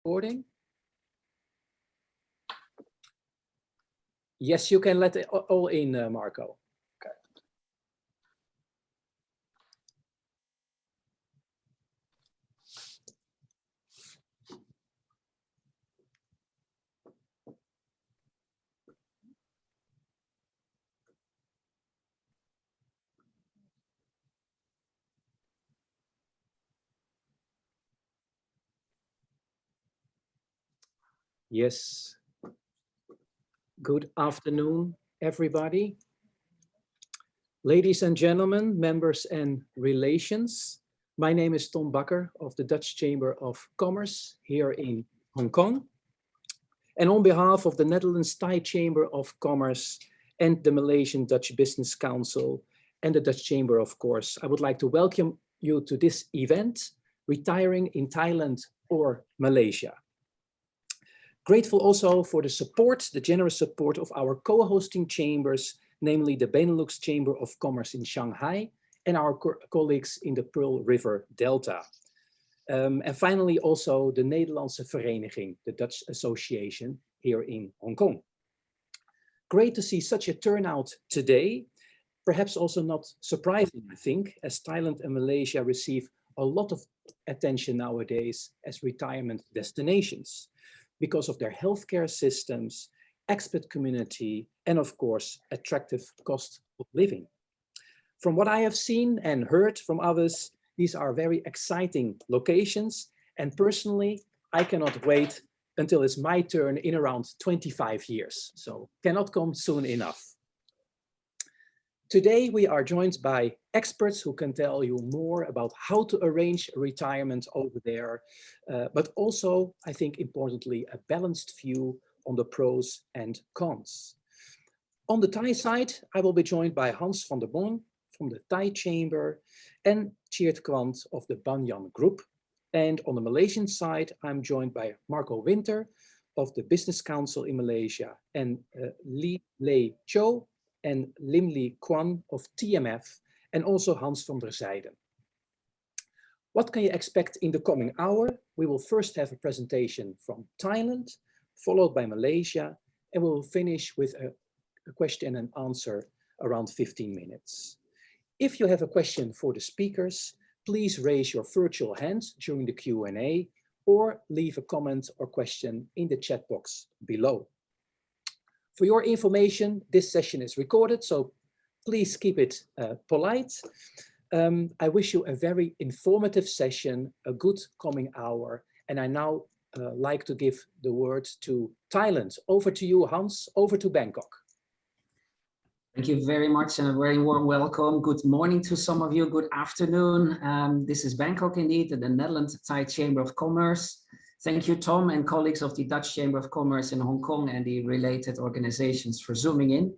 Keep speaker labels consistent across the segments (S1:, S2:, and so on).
S1: recording? Yes, you can let it all in, Marco. Okay. Yes. Good afternoon, everybody. Ladies and gentlemen, members and relations. My name is Tom Bakker of the Dutch Chamber of Commerce here in Hong Kong. And on behalf of the Netherlands Thai Chamber of Commerce and the Malaysian Dutch Business Council and the Dutch Chamber, of course, I would like to welcome you to this event, Retiring in Thailand or Malaysia. Grateful also for the support, the generous support of our co-hosting chambers, namely the Benelux Chamber of Commerce in Shanghai and our colleagues in the Pearl River Delta. And finally, also the Nederlandse Vereniging, the Dutch Association here in Hong Kong. Great to see such a turnout today, perhaps also not surprising, I think, as Thailand and Malaysia receive a lot of attention nowadays as retirement destinations, because of their healthcare systems, expat community, and of course, attractive cost of living. From what I have seen and heard from others, these are very exciting locations. And personally, I cannot wait until it's my turn in around 25 years. So cannot come soon enough. Today, we are joined by experts who can tell you more about how to arrange retirement over there, but also, I think importantly, a balanced view on the pros and cons. On the Thai side, I will be joined by Hans van der Bon from the Thai Chamber and Cheert Kwant of the Banyan Group. And on the Malaysian side, I'm joined by Marco Winter of the Business Council in Malaysia and Lee Lei Cho and Lim Lee Kwan of TMF, and also Hans van der Zijden. What can you expect in the coming hour? We will first have a presentation from Thailand, followed by Malaysia, and we will finish with a question and answer around 15 minutes. If you have a question for the speakers, please raise your virtual hand during the Q&A or leave a comment or question in the chat box below. For your information, this session is recorded, so please keep it polite. I wish you a very informative session, a good coming hour, and I now like to give the word to Thailand. Over to you, Hans, over to Bangkok.
S2: Thank you very much and a very warm welcome. Good morning to some of you, good afternoon. This is Bangkok indeed, the Netherlands Thai Chamber of Commerce. Thank you, Tom, and colleagues of the Dutch Chamber of Commerce in Hong Kong and the related organizations for zooming in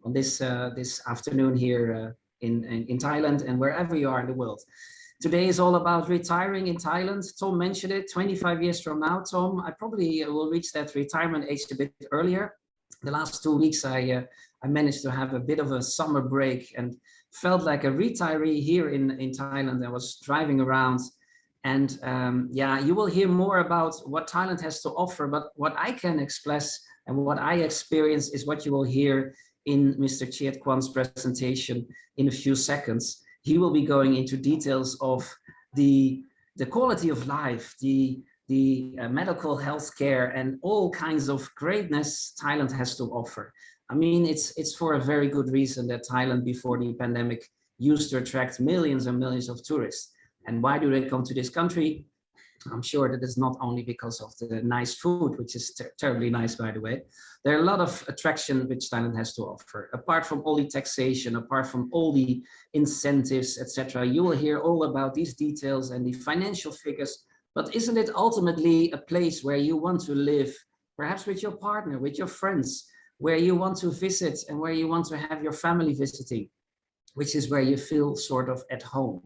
S2: on this afternoon here in Thailand and wherever you are in the world. Today is all about retiring in Thailand. Tom mentioned it, 25 years from now, Tom, I probably will reach that retirement age a bit earlier. The last 2 weeks, I managed to have a bit of a summer break and felt like a retiree here in Thailand. I was driving around. And yeah, you will hear more about what Thailand has to offer, but what I can express and what I experience is what you will hear in Mr. Cheert Kwant's presentation in a few seconds. He will be going into details of the quality of life, the medical health care and all kinds of greatness Thailand has to offer. I mean, it's for a very good reason that Thailand before the pandemic used to attract millions and millions of tourists. And why do they come to this country? I'm sure that it's not only because of the nice food, which is terribly nice, by the way. There are a lot of attraction which Thailand has to offer. Apart from all the taxation, apart from all the incentives, etc., you will hear all about these details and the financial figures. But isn't it ultimately a place where you want to live, perhaps with your partner, with your friends, where you want to visit and where you want to have your family visiting, which is where you feel sort of at home.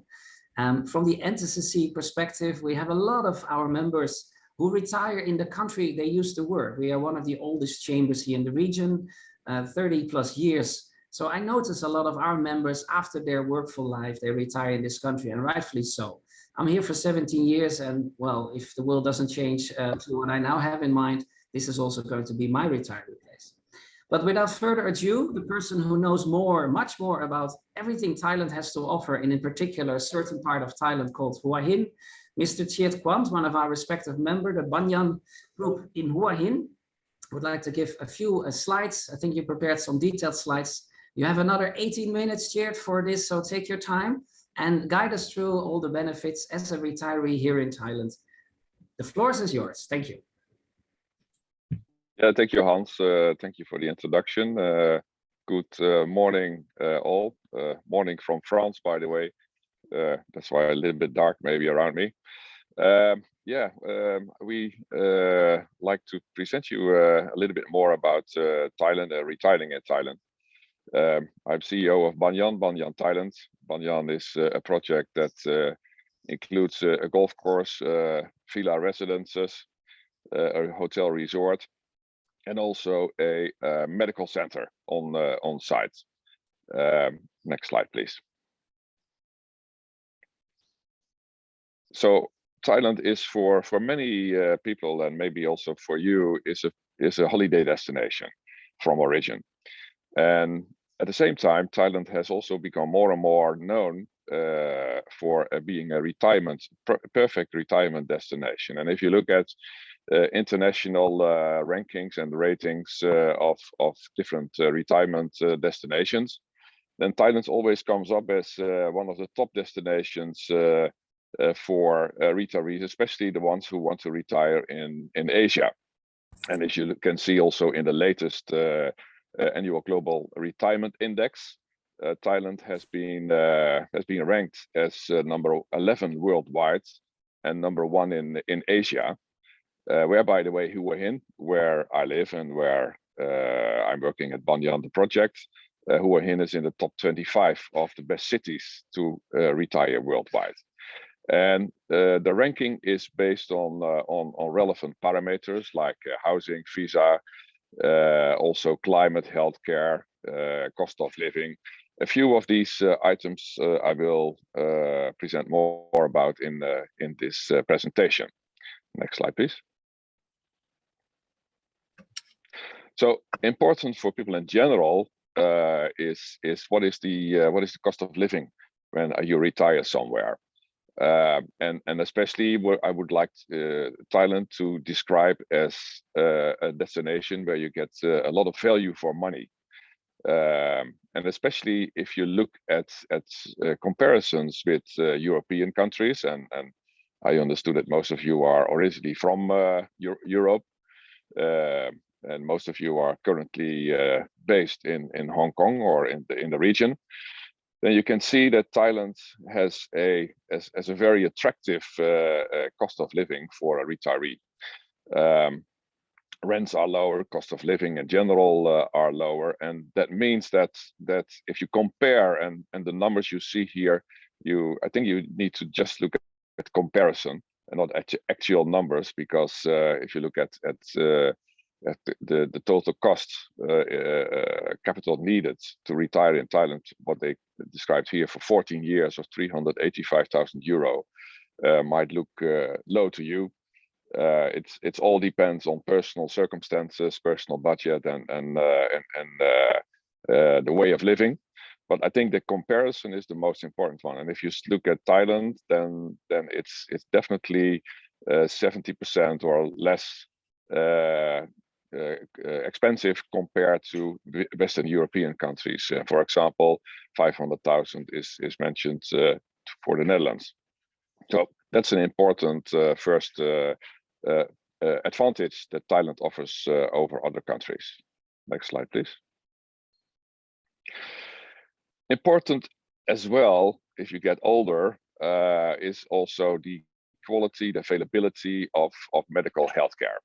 S2: From the NTCC perspective, we have a lot of our members who retire in the country they used to work. We are one of the oldest chambers here in the region, 30 plus years. So I notice a lot of our members after their workful life, they retire in this country, and rightfully so. I'm here for 17 years, and well, if the world doesn't change to what I now have in mind, this is also going to be my retirement place. But without further ado, the person who knows much more about everything Thailand has to offer, and in particular a certain part of Thailand called Hua Hin, Mr. Chiet Kwant, one of our respective members, the Banyan group in Hua Hin, would like to give a few slides. I think you prepared some detailed slides. You have another 18 minutes, Chiet, for this, so take your time and guide us through all the benefits as a retiree here in Thailand. The floor is yours. Thank you.
S3: Yeah, thank you, Hans. Thank you for the introduction. Good morning, all. Morning from France, by the way. That's why a little bit dark maybe around me. We like to present you a little bit more about Thailand, retiring in Thailand. I'm CEO of Banyan Thailand. Banyan is a project that includes a golf course, villa residences, a hotel resort, and also a medical center on site. Next slide, please. So Thailand is for many people, and maybe also for you, is a holiday destination from origin. And at the same time, Thailand has also become more and more known for being a perfect retirement destination. And if you look at international rankings and ratings of different retirement destinations, then Thailand always comes up as one of the top destinations for retirees, especially the ones who want to retire in Asia. And as you can see also in the latest annual global retirement index, Thailand has been ranked as number 11 worldwide and number 1 in Asia. Where, by the way, Hua Hin, where I live and where I'm working at Banyan, the project, Hua Hin is in the top 25 of the best cities to retire worldwide. And the ranking is based on relevant parameters like housing, visa, also climate, healthcare, cost of living. A few of these items I will present more about in this presentation. Next slide, please. So important for people in general is what is the cost of living when you retire somewhere. And especially what I would like Thailand to describe as a destination where you get a lot of value for money. And especially if you look at comparisons with European countries, and I understood that most of you are originally from Europe, and most of you are currently based in Hong Kong or in the region. Then you can see that Thailand has a very attractive cost of living for a retiree. Rents are lower, cost of living in general are lower, and that means that if you compare and the numbers you see here, I think you need to just look at comparison and not at actual numbers, because if you look at the total cost capital needed to retire in Thailand, what they described here for 14 years of 385,000 euro might look low to you. It's all depends on personal circumstances, personal budget, and the way of living. But I think the comparison is the most important one. And if you look at Thailand, then it's definitely 70% or less expensive compared to Western European countries. For example, 500,000 is mentioned for the Netherlands. So that's an important first advantage that Thailand offers over other countries. Next slide, please. Important as well, if you get older, is also the quality, the availability of medical healthcare.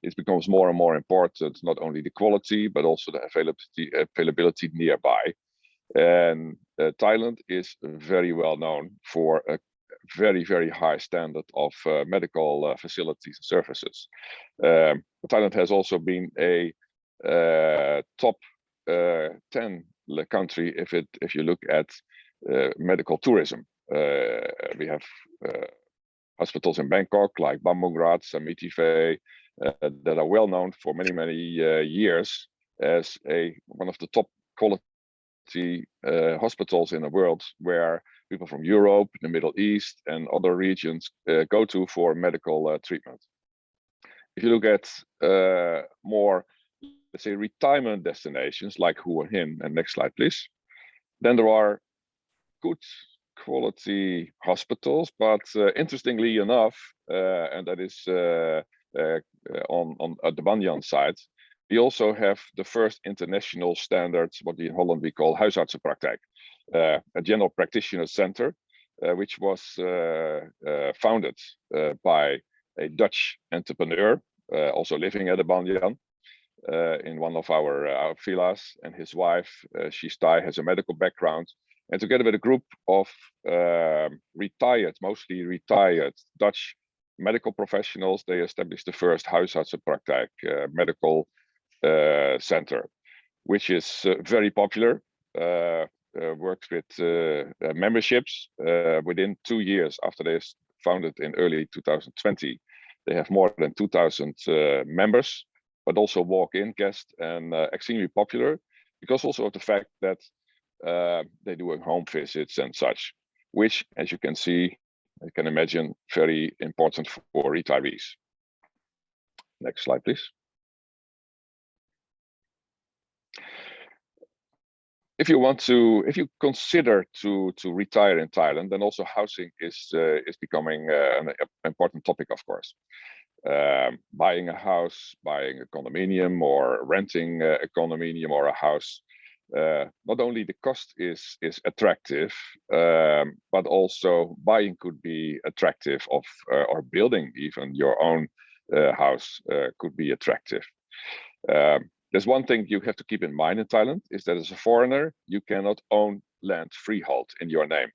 S3: It becomes more and more important, not only the quality, but also the availability nearby. And Thailand is very well known for a very, very high standard of medical facilities and services. Thailand has also been a top 10 country if you look at medical tourism. We have hospitals in Bangkok like Bumrungrad, Samitivay, that are well known for many years as one of the top quality hospitals in the world, where people from Europe, the Middle East, and other regions go to for medical treatment. If you look at more, let's say, retirement destinations like Hua Hin, and next slide, please, then there are good quality hospitals, but interestingly enough, and that is on the Banyan side, we also have the first international standards, what in Holland we call huisartsenpraktijk, a general practitioner center, which was founded by a Dutch entrepreneur, also living at the Banyan, in one of our villas, and his wife, she's Thai, has a medical background, and together with a group of mostly retired Dutch medical professionals, they established the first huisartsenpraktijk medical center, which is very popular. Works with memberships. Within 2 years after they founded in early 2020, they have more than 2,000 members, but also walk-in guests, and extremely popular because also of the fact that they do home visits and such, which, as you can see, I can imagine, very important for retirees. Next slide, please. If you consider to retire in Thailand, then also housing is becoming an important topic, of course. Buying a house, buying a condominium, or renting a condominium or a house. Not only the cost is attractive, but also buying could be attractive, or building even your own house could be attractive. There's one thing you have to keep in mind in Thailand, is that as a foreigner, you cannot own land freehold in your name.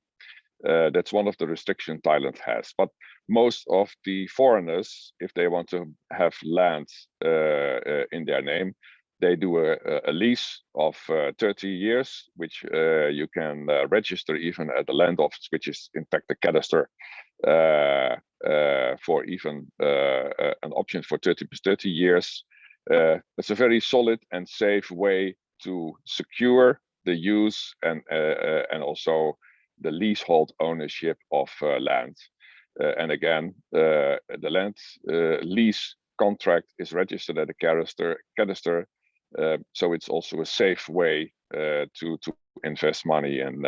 S3: That's one of the restrictions Thailand has. But most of the foreigners, if they want to have land in their name, they do a lease of 30 years, which you can register even at the land office, which is in fact the cadastre, for even an option for 30 years. It's a very solid and safe way to secure the use and also the leasehold ownership of land. And again, the land lease contract is registered at the cadastre, so it's also a safe way to invest money in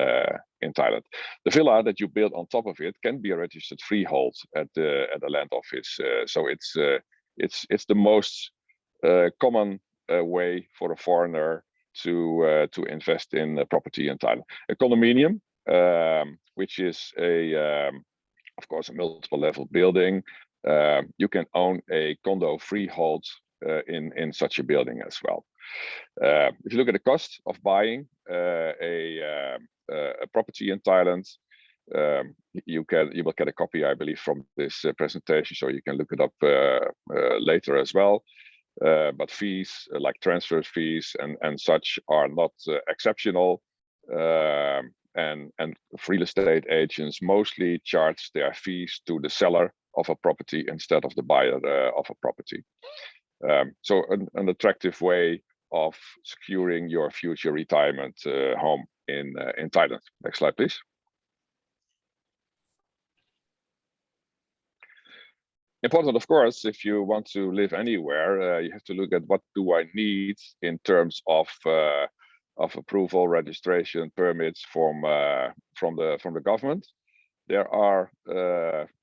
S3: Thailand. The villa that you build on top of it can be a registered freehold at the land office. So it's the most common way for a foreigner to invest in property in Thailand. A condominium, which is of course a multiple level building. You can own a condo freehold in such a building as well. If you look at the cost of buying a property in Thailand, you will get a copy, I believe, from this presentation, so you can look it up later as well. But fees like transfer fees and such are not exceptional, and real estate agents mostly charge their fees to the seller of a property instead of the buyer of a property. So an attractive way of securing your future retirement home in Thailand. Next slide, please. Important, of course, if you want to live anywhere, you have to look at what do I need in terms of approval, registration, permits from the government. There are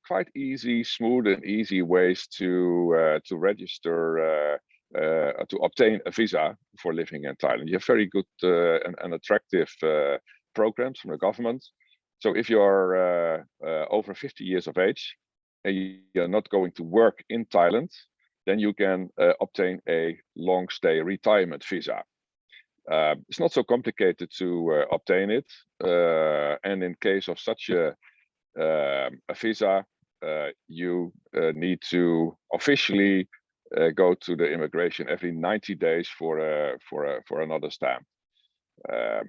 S3: quite easy, smooth, and easy ways to register to obtain a visa for living in Thailand. You have very good and attractive programs from the government. So if you are over 50 years of age and you're not going to work in Thailand, then you can obtain a long stay retirement visa. It's not so complicated to obtain it, and in case of such a visa, you need to officially go to the immigration every 90 days for another stamp.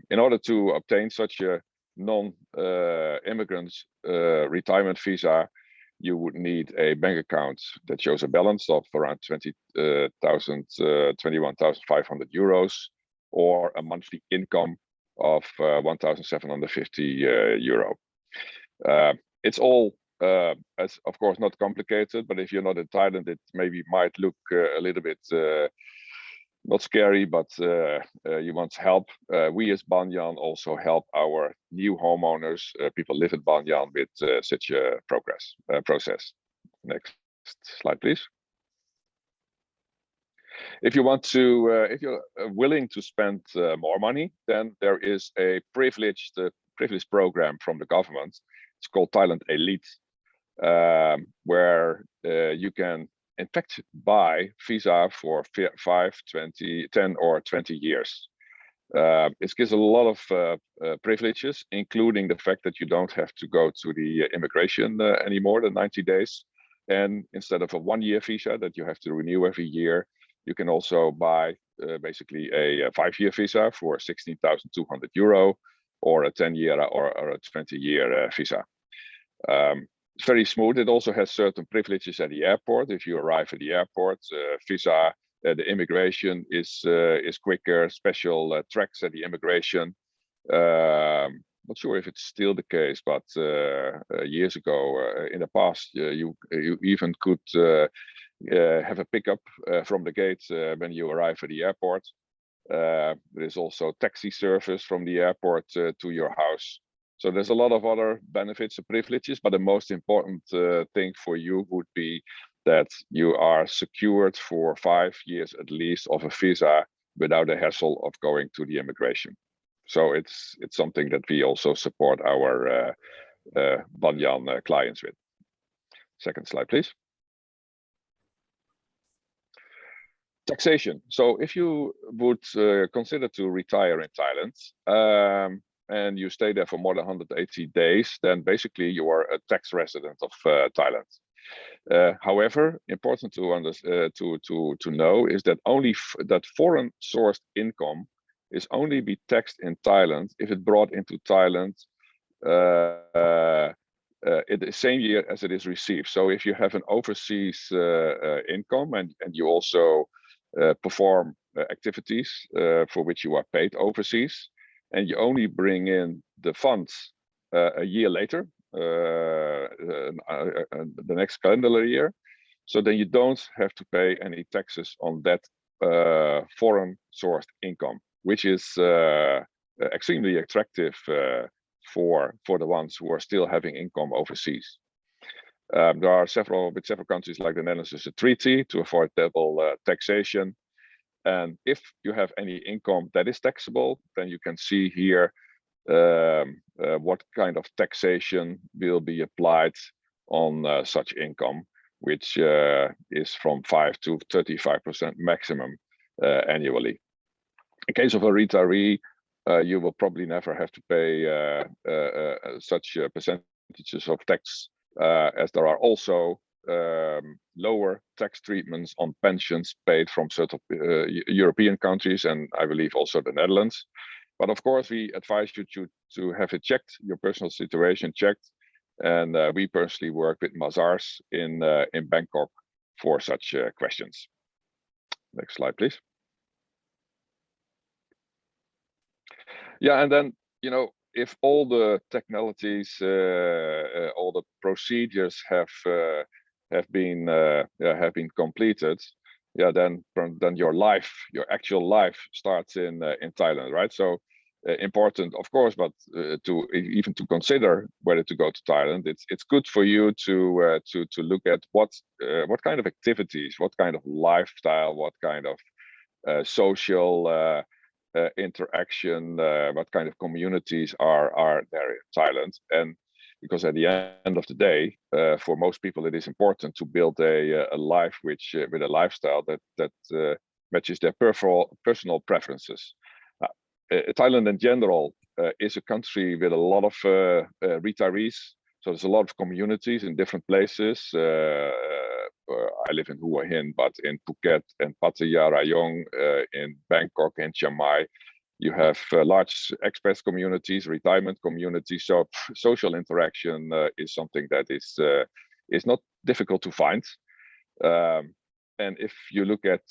S3: In order to obtain such a non-immigrants retirement visa, you would need a bank account that shows a balance of around 21,500 euros, or a monthly income of 1,750 euro. It's all, as of course, not complicated, but if you're not in Thailand, it maybe might look a little bit not scary, but you want help. We as Banyan also help our new homeowners, people live in Banyan, with such a process. Next slide, please. If you want to, if you're willing to spend more money, then there is a privileged program from the government. It's called Thailand Elite, where you can in fact buy visa for 5, 20, 10 or 20 years. It gives a lot of privileges, including the fact that you don't have to go to the immigration anymore than 90 days. And instead of a 1-year visa that you have to renew every year, you can also buy basically a 5-year visa for 16,200 euro, or a 10-year or a 20-year visa. It's very smooth. It also has certain privileges at the airport. If you arrive at the airport, visa, the immigration is quicker. Special tracks at the immigration. Not sure if it's still the case, but years ago, in the past, you even could have a pickup from the gate when you arrive at the airport. There is also taxi service from the airport to your house. So there's a lot of other benefits and privileges, but the most important thing for you would be that you are secured for 5 years at least of a visa without the hassle of going to the immigration. So it's something that we also support our Banyan clients with. Second slide, please. Taxation. So if you would consider to retire in Thailand, and you stay there for more than 180 days, then basically you are a tax resident of Thailand. However, important to know is that only that foreign sourced income is only be taxed in Thailand if it brought into Thailand in the same year as it is received. So if you have an overseas income and you also perform activities for which you are paid overseas, and you only bring in the funds a year later, the next calendar year, so then you don't have to pay any taxes on that foreign sourced income, which is extremely attractive for the ones who are still having income overseas. There are several countries like the Netherlands, there's a treaty to avoid double taxation. And if you have any income that is taxable, then you can see here what kind of taxation will be applied on such income, which is from 5 to 35% maximum annually. In case of a retiree, you will probably never have to pay such percentages of tax, as there are also lower tax treatments on pensions paid from certain European countries, and I believe also the Netherlands. But of course, we advise you to have it checked, your personal situation checked, and we personally work with Mazars in Bangkok for such questions. Next slide, please. Yeah, and then, you know, if all the technicalities, all the procedures have been completed, yeah, then your actual life starts in Thailand, right? So important, of course, but to even to consider whether to go to Thailand, it's good for you to look at what kind of activities, what kind of lifestyle, what kind of social interaction, what kind of communities are there in Thailand. And because at the end of the day, for most people, it is important to build a life with a lifestyle that matches their personal preferences. Thailand in general is a country with a lot of retirees. So there's a lot of communities in different places. I live in Hua Hin, but in Phuket and Pattaya, Rayong, in Bangkok and Chiang Mai, You have large expat communities, retirement communities. So social interaction is something that is not difficult to find. And if you look at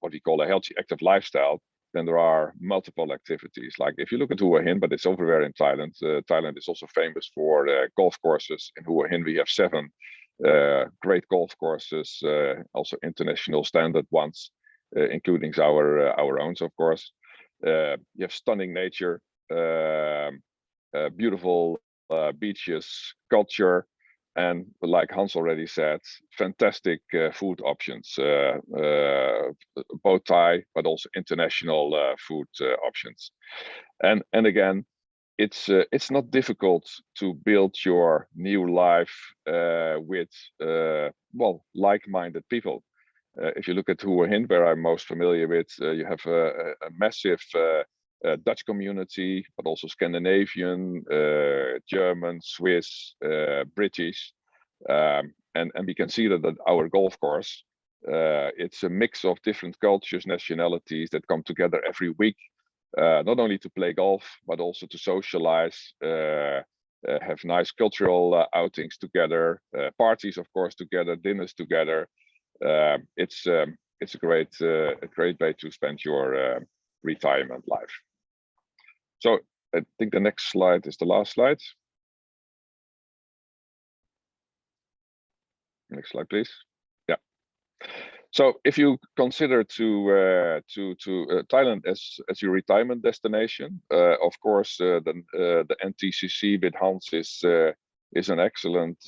S3: what we call a healthy, active lifestyle, then there are multiple activities. Like if you look at Hua Hin, but it's everywhere in Thailand. Thailand is also famous for golf courses. In Hua Hin, we have 7 great golf courses, also international standard ones, including our own, of course. You have stunning nature, beautiful beaches, culture, and like Hans already said, fantastic food options, both Thai but also international food options. And again, it's not difficult to build your new life with well, like-minded people. If you look at Hua Hin, where I'm most familiar with, you have a massive Dutch community, but also Scandinavian, German, Swiss, British, and we can see that at our golf course, it's a mix of different cultures, nationalities that come together every week, not only to play golf, but also to socialize, have nice cultural outings together, parties, of course, together, dinners together. It's a great way to spend your retirement life. So I think the next slide is the last slide. Next slide, please. Yeah. So if you consider to Thailand as your retirement destination, of course, the NTCC with Hans is an excellent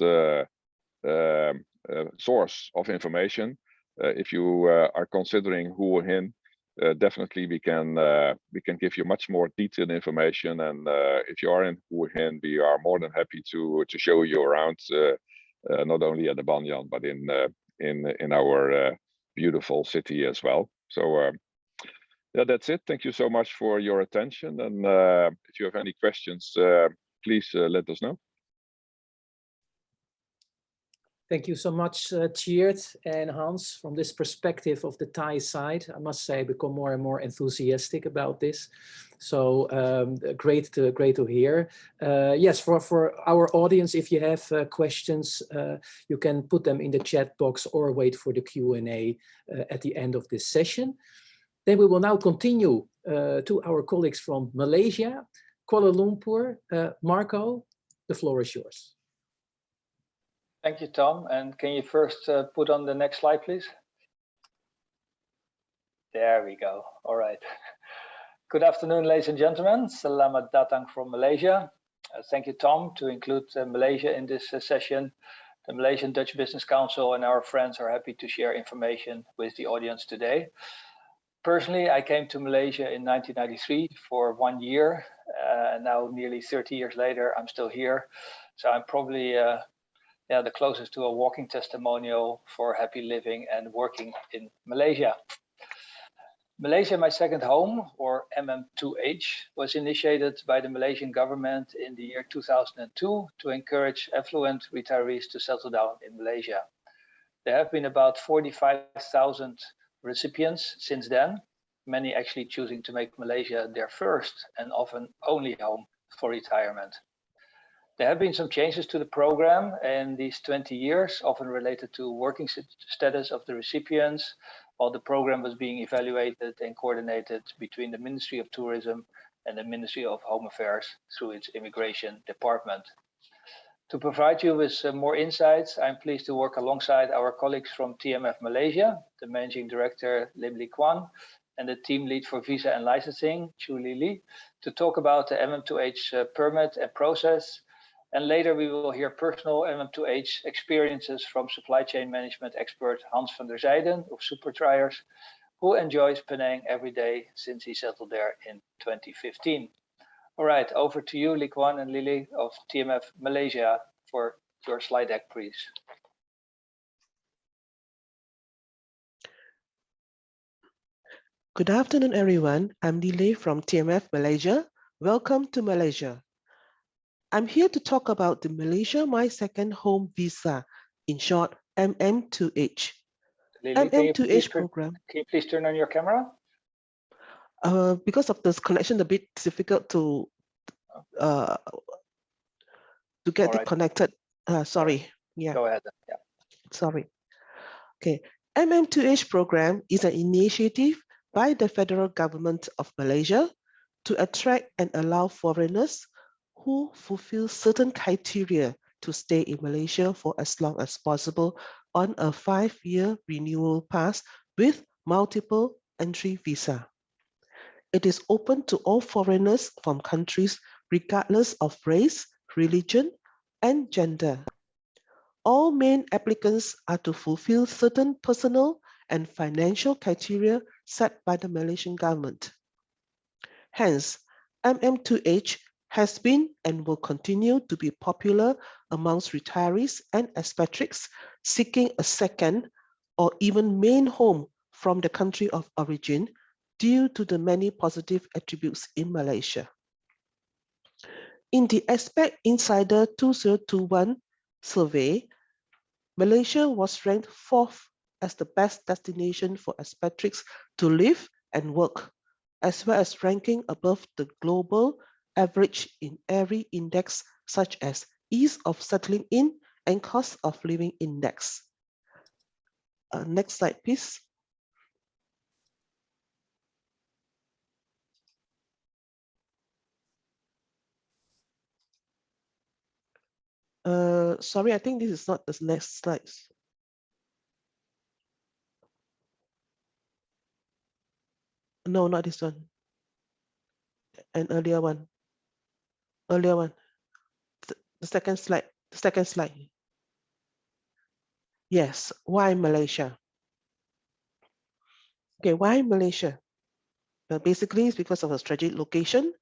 S3: source of information. If you are considering Hua Hin, definitely we can give you much more detailed information. And if you are in Hua Hin, we are more than happy to show you around, not only at the Banyan, but in our beautiful city as well. So yeah, that's it. Thank you so much for your attention. And if you have any questions, please let us know.
S1: Thank you so much, Tjeerd and Hans. From this perspective of the Thai side, I must say I become more and more enthusiastic about this. So great to hear. Yes, for our audience, if you have questions, you can put them in the chat box or wait for the Q&A at the end of this session. Then we will now continue to our colleagues from Malaysia, Kuala Lumpur. Marco, the floor is yours.
S4: Thank you, Tom. And can you first put on the next slide, please? There we go. All right. Good afternoon, ladies and gentlemen. Selamat datang from Malaysia. Thank you, Tom, to include Malaysia in this session. The Malaysian Dutch Business Council and our friends are happy to share information with the audience today. Personally, I came to Malaysia in 1993 for 1 year. Now, nearly 30 years later, I'm still here. So I'm probably the closest to a walking testimonial for happy living and working in Malaysia. Malaysia, my second home, or MM2H, was initiated by the Malaysian government in the year 2002 to encourage affluent retirees to settle down in Malaysia. There have been about 45,000 recipients since then, many actually choosing to make Malaysia their first and often only home for retirement. There have been some changes to the program in these 20 years, often related to working status of the recipients, while the program was being evaluated and coordinated between the Ministry of Tourism and the Ministry of Home Affairs through its immigration department. To provide you with some more insights, I'm pleased to work alongside our colleagues from TMF Malaysia, the Managing Director Lim Lee Kwan, and the team lead for visa and licensing, Chu Li Li, to talk about the MM2H permit and process. And later we will hear personal MM2H experiences from supply chain management expert Hans van der Zijden of Supertriers, who enjoys Penang every day since he settled there in 2015. All right, over to you, Lee Kwan and Lily of TMF Malaysia for your slide deck, please.
S5: Good afternoon, everyone. I'm Lily from TMF Malaysia. Welcome to Malaysia. I'm here to talk about the Malaysia My Second Home Visa, in short, MM2H.
S4: Lily,
S5: MM2H program.
S4: Can you please turn on your camera?
S5: Because of this connection, a bit difficult to get it connected. Sorry. Yeah.
S4: Go ahead. Yeah.
S5: Sorry. Okay. MM2H program is an initiative by the federal government of Malaysia to attract and allow foreigners who fulfill certain criteria to stay in Malaysia for as long as possible on a 5-year renewal pass with multiple entry visa. It is open to all foreigners from countries regardless of race, religion, and gender. All main applicants are to fulfill certain personal and financial criteria set by the Malaysian government. Hence, MM2H has been and will continue to be popular amongst retirees and expatriates seeking a second or even main home from the country of origin due to the many positive attributes in Malaysia. In the Expat Insider 2021 survey, Malaysia was ranked 4th as the best destination for expatriates to live and work, as well as ranking above the global average in every index such as ease of settling in and cost of living index. Next slide, please. Sorry, I think this is not the next slide. No, not this one. An earlier one. Earlier one. The second slide. The second slide. Yes. Why Malaysia? Okay, why Malaysia? Well, basically, it's because of a strategic location,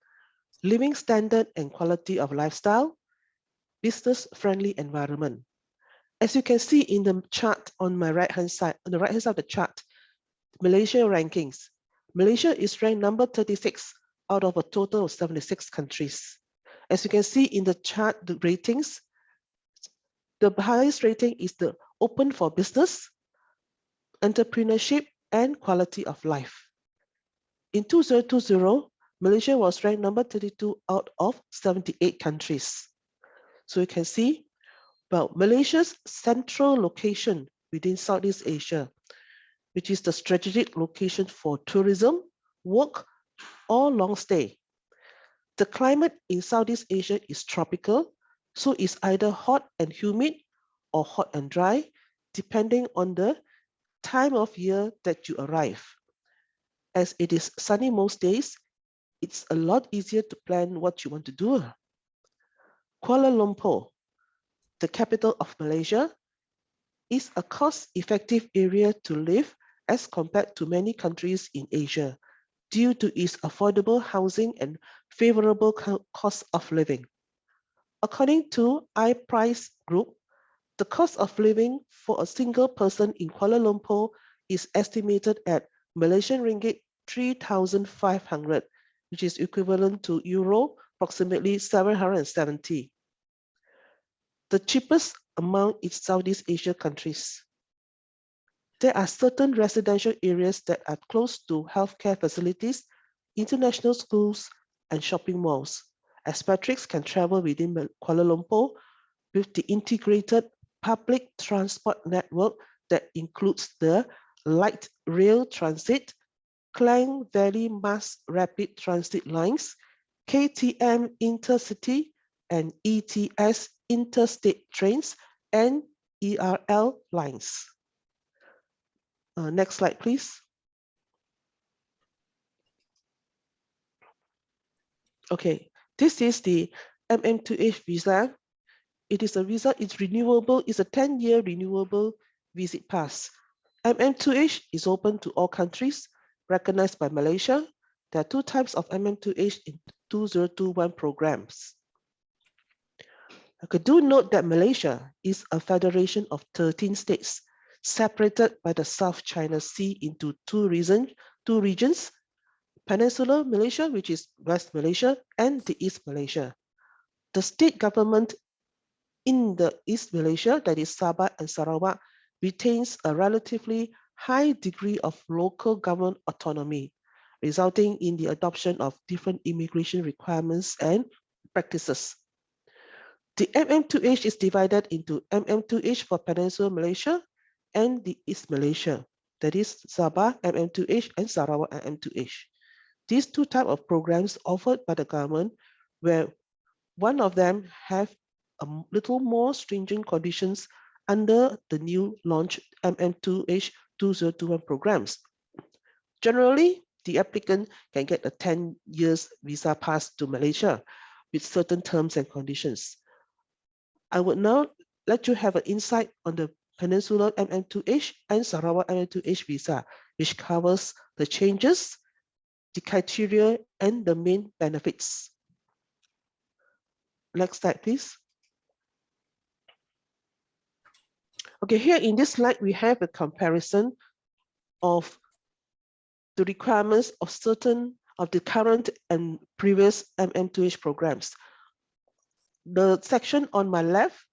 S5: living standard and quality of lifestyle, business-friendly environment. As you can see in the chart on my right-hand side, on the right-hand side of the chart, Malaysia rankings. Malaysia is ranked number 36 out of a total of 76 countries. As you can see in the chart, the ratings, the highest rating is the open for business, entrepreneurship, and quality of life. In 2020, Malaysia was ranked number 32 out of 78 countries. So you can see, well, Malaysia's central location within Southeast Asia, which is the strategic location for tourism, work, or long stay. The climate in Southeast Asia is tropical, so it's either hot and humid or hot and dry, depending on the time of year that you arrive. As it is sunny most days, it's a lot easier to plan what you want to do. Kuala Lumpur, the capital of Malaysia, is a cost-effective area to live as compared to many countries in Asia due to its affordable housing and favorable cost of living. According to iPrice Group, the cost of living for a single person in Kuala Lumpur is estimated at Malaysian ringgit 3,500, which is equivalent to euro approximately 770. The cheapest among its Southeast Asia countries. There are certain residential areas that are close to healthcare facilities, international schools, and shopping malls. Expatriates can travel within Kuala Lumpur with the integrated public transport network that includes the light rail transit, Klang Valley Mass Rapid Transit lines, KTM Intercity, and ETS interstate trains, and ERL lines. Next slide, please. Okay, this is the MM2H visa. It is a visa, it's renewable, it's a 10-year renewable visit pass. MM2H is open to all countries recognized by Malaysia. There are 2 types of MM2H in 2021 programs. Okay, do note that Malaysia is a federation of 13 states separated by the South China Sea into 2 regions, Peninsular Malaysia, which is West Malaysia, and the East Malaysia. The state government in the East Malaysia, that is Sabah and Sarawak, retains a relatively high degree of local government autonomy, resulting in the adoption of different immigration requirements and practices. The MM2H is divided into MM2H for Peninsular Malaysia and the East Malaysia, that is Sabah MM2H and Sarawak MM2H. These two types of programs offered by the government, where one of them have a little more stringent conditions under the new launched MM2H 2021 programs. Generally, the applicant can get a 10 years visa pass to Malaysia with certain terms and conditions. I would now let you have an insight on the Peninsular MM2H and Sarawak MM2H visa, which covers the changes, the criteria, and the main benefits. Next slide, please. Okay, here in this slide, we have a comparison of the requirements of certain of the current and previous MM2H programs. The section on my left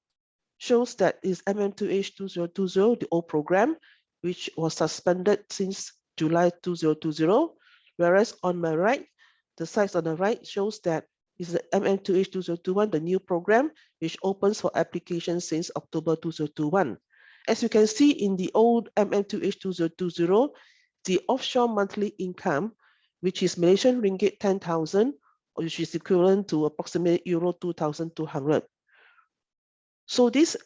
S5: shows that is MM2H 2020, the old program, which was suspended since July 2020. Whereas on my right, the sides on the right shows that is the MM2H 2021, the new program, which opens for application since October 2021. As you can see in the old MM2H 2020, the offshore monthly income, which is Malaysian ringgit 10,000, which is equivalent to approximately euro 2,200. So this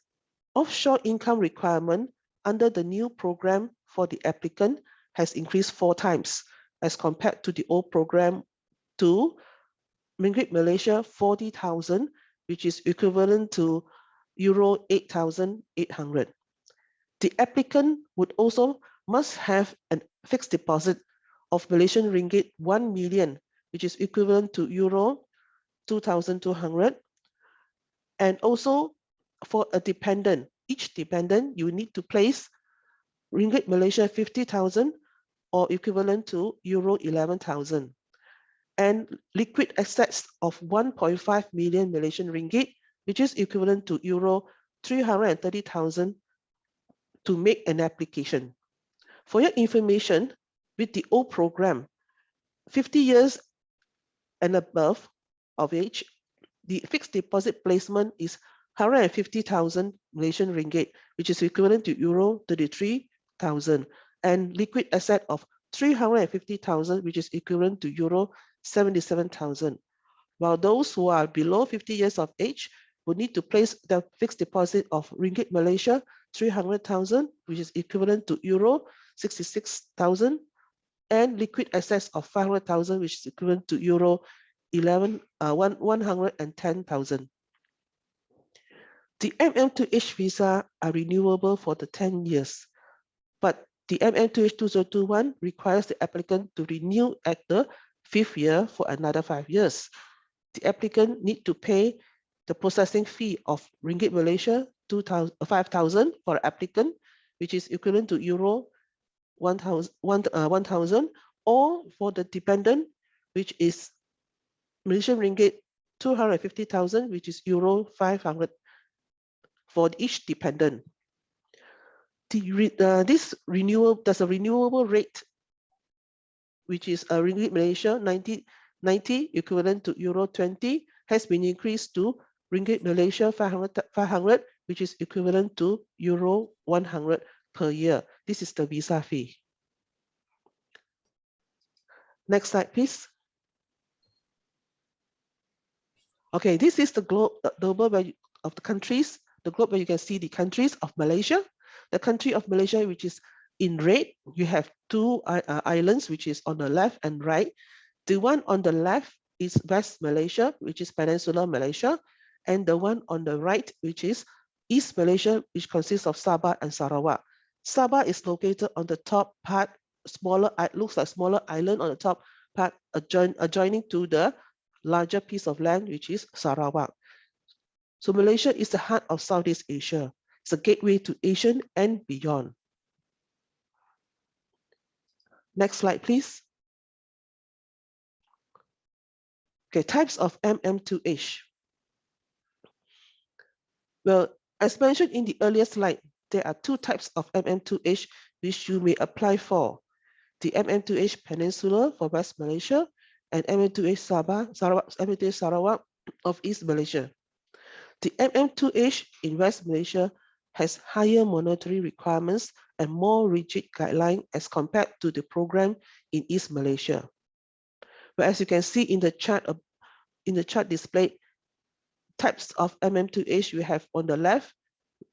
S5: offshore income requirement under the new program for the applicant has increased 4 times as compared to the old program to ringgit Malaysia 40,000, which is equivalent to euro 8,800. The applicant would also must have a fixed deposit of Malaysian ringgit 1 million, which is equivalent to euro 2,200. And also for a dependent, each dependent, you need to place ringgit Malaysia 50,000 or equivalent to euro 11,000. And liquid assets of 1.5 million Malaysian ringgit, which is equivalent to euro 330,000 to make an application. For your information, with the old program, 50 years and above of age, the fixed deposit placement is 150,000 Malaysian ringgit, which is equivalent to euro 33,000, and liquid asset of 350,000, which is equivalent to euro 77,000. While those who are below 50 years of age would need to place the fixed deposit of ringgit Malaysia 300,000, which is equivalent to euro 66,000, and liquid assets of 500,000, which is equivalent to euro 110,000. The MM2H visa are renewable for the 10 years, but the MM2H 2021 requires the applicant to renew at the 5th year for another 5 years. The applicant need to pay the processing fee of ringgit Malaysia 5,000 for applicant, which is equivalent to euro 1,000, or for the dependent, which is Malaysian ringgit 250,000, which is euro 500 for each dependent. There's a renewable rate, which is a ringgit Malaysia 90 equivalent to euro 20, has been increased to ringgit Malaysia 500, which is equivalent to euro 100 per year. This is the visa fee. Next slide, please. Okay, this is the globe of the countries, the globe where you can see the countries of Malaysia. The country of Malaysia, which is in red, you have 2 islands, which is on the left and right. The one on the left is West Malaysia, which is Peninsular Malaysia, and the one on the right, which is East Malaysia, which consists of Sabah and Sarawak. Sabah is located on the top part, looks like smaller island on the top part, adjoining to the larger piece of land, which is Sarawak. So Malaysia is the heart of Southeast Asia. It's a gateway to Asia and beyond. Next slide, please. Okay, types of MM2H. Well, as mentioned in the earlier slide, there are 2 types of MM2H which you may apply for. the MM2H Peninsula for West Malaysia, and MM2H Sarawak of East Malaysia. The MM2H in West Malaysia has higher monetary requirements and more rigid guidelines as compared to the program in East Malaysia. But as you can see in the chart displayed, types of MM2H we have on the left,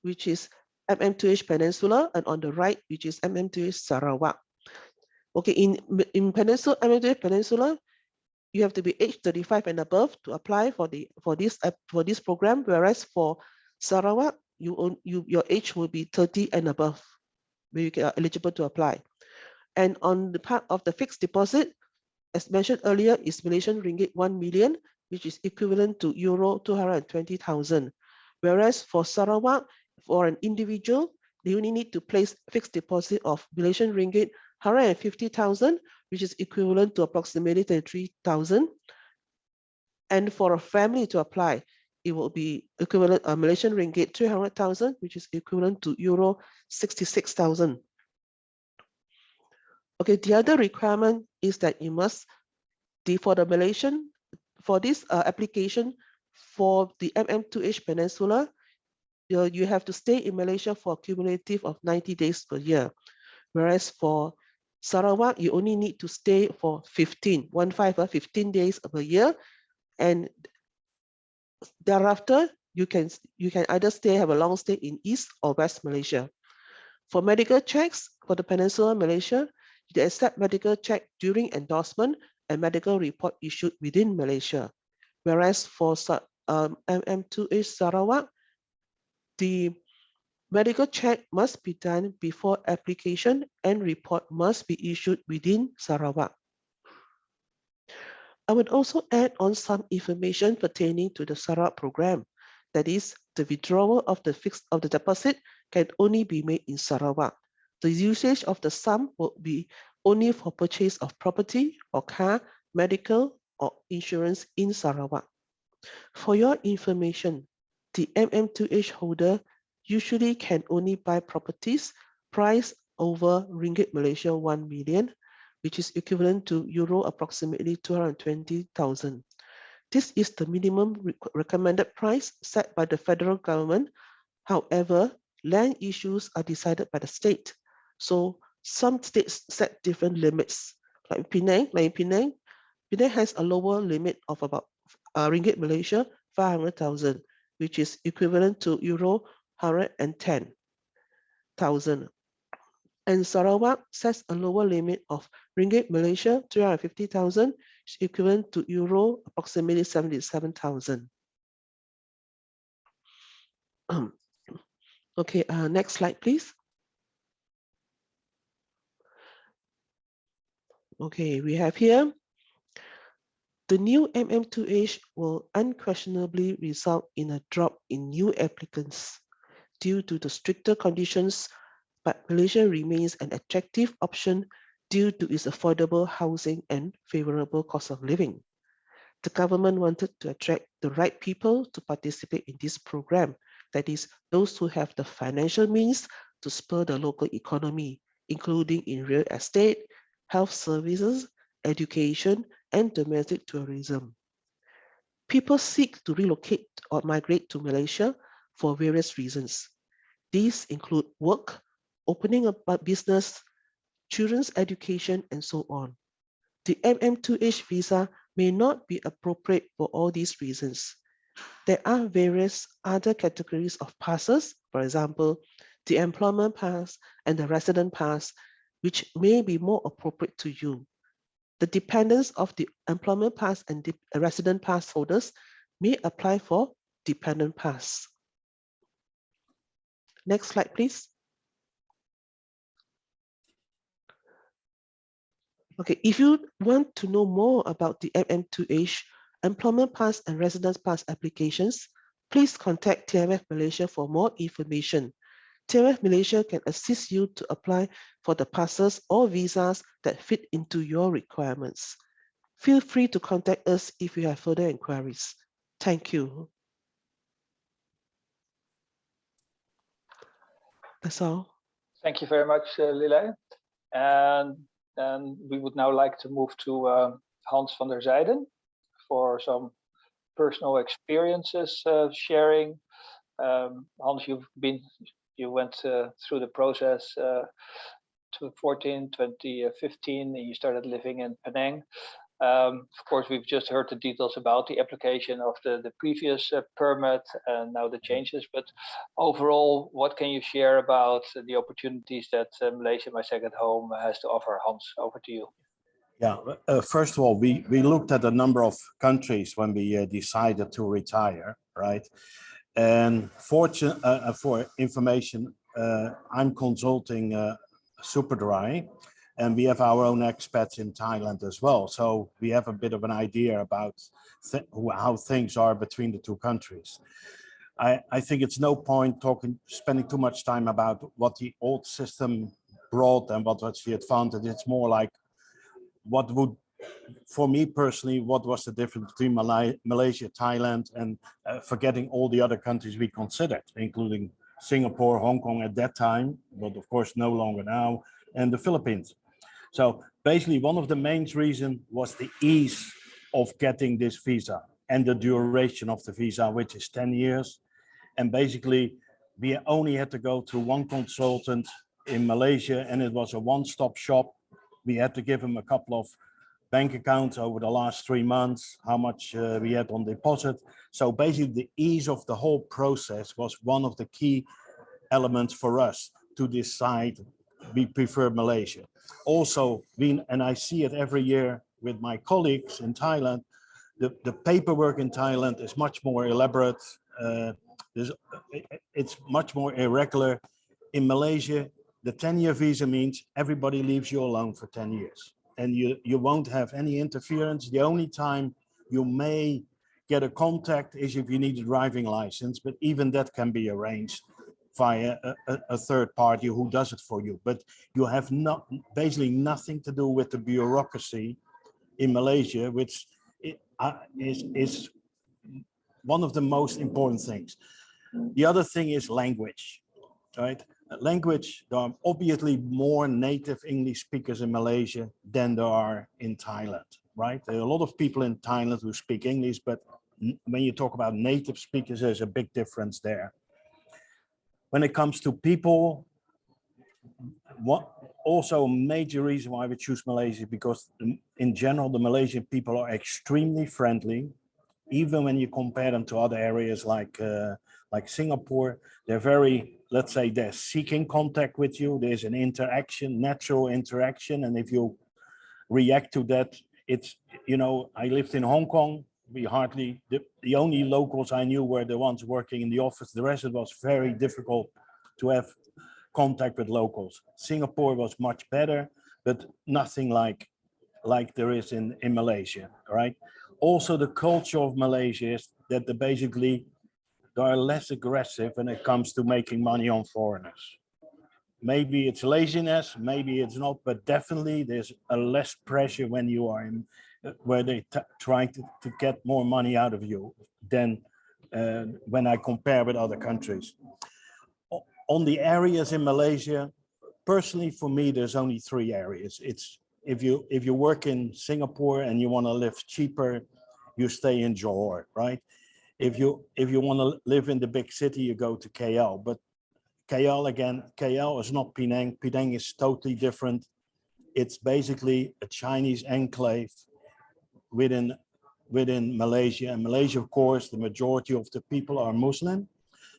S5: which is MM2H Peninsula, and on the right, which is MM2H Sarawak. Okay, in Peninsula, MM2H Peninsula, you have to be age 35 and above to apply for this program, whereas for Sarawak, your age will be 30 and above, where you are eligible to apply. And on the part of the fixed deposit, as mentioned earlier, is Malaysian ringgit 1 million, which is equivalent to euro 220,000. Whereas for Sarawak, for an individual, they only need to place fixed deposit of Malaysian ringgit 150,000, which is equivalent to approximately 33,000. And for a family to apply, it will be equivalent Malaysian ringgit 300,000, which is equivalent to euro 66,000. Okay, the other requirement is that you must, for this application for the MM2H Peninsula, you have to stay in Malaysia for a cumulative of 90 days per year. Whereas for Sarawak, you only need to stay for 15 days per year. And thereafter, you can either have a long stay in East or West Malaysia. For medical checks for the Peninsula Malaysia, they accept medical check during endorsement and medical report issued within Malaysia. Whereas for MM2H Sarawak, the medical check must be done before application and report must be issued within Sarawak. I would also add on some information pertaining to the Sarawak program. That is, the withdrawal of the deposit can only be made in Sarawak. The usage of the sum will be only for purchase of property or car, medical or insurance in Sarawak. For your information, the MM2H holder usually can only buy properties priced over ringgit Malaysia 1 million, which is equivalent to euro approximately 220,000. This is the minimum recommended price set by the federal government. However, land issues are decided by the state. So some states set different limits. Like Penang has a lower limit of about ringgit Malaysia 500,000, which is equivalent to euro 110,000. And Sarawak sets a lower limit of ringgit Malaysia 350,000, which is equivalent to euro approximately 77,000. Okay, next slide, please. Okay, we have here the new MM2H will unquestionably result in a drop in new applicants due to the stricter conditions, but Malaysia remains an attractive option due to its affordable housing and favorable cost of living. The government wanted to attract the right people to participate in this program, that is, those who have the financial means to spur the local economy, including in real estate, health services, education, and domestic tourism. People seek to relocate or migrate to Malaysia for various reasons. These include work, opening up a business, children's education, and so on. The MM2H visa may not be appropriate for all these reasons. There are various other categories of passes, for example, the employment pass and the resident pass, which may be more appropriate to you. The dependents of the employment pass and the resident pass holders may apply for dependent pass. Next slide, please. Okay, if you want to know more about the MM2H employment pass and residence pass applications, please contact TMF Malaysia for more information. TMF Malaysia can assist you to apply for the passes or visas that fit into your requirements. Feel free to contact us if you have further inquiries. Thank you. That's all.
S4: Thank you very much, Lile. And And we would now like to move to Hans van der Zijden for some personal experiences sharing. Hans, you went through the process 2014, 2015, and you started living in Penang. Of course, we've just heard the details about the application of the previous permit and now the changes, but overall, what can you share about the opportunities that Malaysia, my second home, has to offer? Hans, over to you.
S6: Yeah, first of all, we looked at a number of countries when we decided to retire, right? And for information, I'm consulting Superdry, and we have our own expats in Thailand as well. So we have a bit of an idea about how things are between the two countries. I think it's no point spending too much time about what the old system brought and what was the advantage. It's more like for me personally, what was the difference between Malaysia, Thailand, and forgetting all the other countries we considered, including Singapore, Hong Kong at that time, but of course no longer now, and the Philippines. So basically one of the main reasons was the ease of getting this visa and the duration of the visa, which is 10 years. And basically we only had to go to one consultant in Malaysia, and it was a one-stop shop. We had to give him a couple of bank accounts over the last 3 months, how much we had on deposit. So basically the ease of the whole process was one of the key elements for us to decide we prefer Malaysia. Also, and I see it every year with my colleagues in Thailand, the paperwork in Thailand is much more elaborate. It's much more irregular. In Malaysia, the 10-year visa means everybody leaves you alone for 10 years. And you won't have any interference. The only time you may get a contact is if you need a driving license, but even that can be arranged via a third party who does it for you. But you have basically nothing to do with the bureaucracy in Malaysia, which is one of the most important things. The other thing is language, right? Language, there are obviously more native English speakers in Malaysia than there are in Thailand, right? There are a lot of people in Thailand who speak English, but when you talk about native speakers, there's a big difference there. When it comes to people, also a major reason why we choose Malaysia, because in general, the Malaysian people are extremely friendly. Even when you compare them to other areas like Singapore, they're very, let's say, they're seeking contact with you. There's an interaction, natural interaction. And if you react to that, it's, I lived in Hong Kong. The only locals I knew were the ones working in the office. The rest, it was very difficult to have contact with locals. Singapore was much better, but nothing like there is in Malaysia, right? Also, the culture of Malaysia is that they are less aggressive when it comes to making money on foreigners. Maybe it's laziness, maybe it's not, but definitely there's a less pressure when you are in where they try to get more money out of you than when I compare with other countries. On the areas in Malaysia, personally for me, there's only 3 areas. It's if you work in Singapore and you want to live cheaper, you stay in Johor, right? If you want to live in the big city, you go to KL. But KL is not Penang. Penang is totally different. It's basically a Chinese enclave within Malaysia. And Malaysia, of course, the majority of the people are Muslim.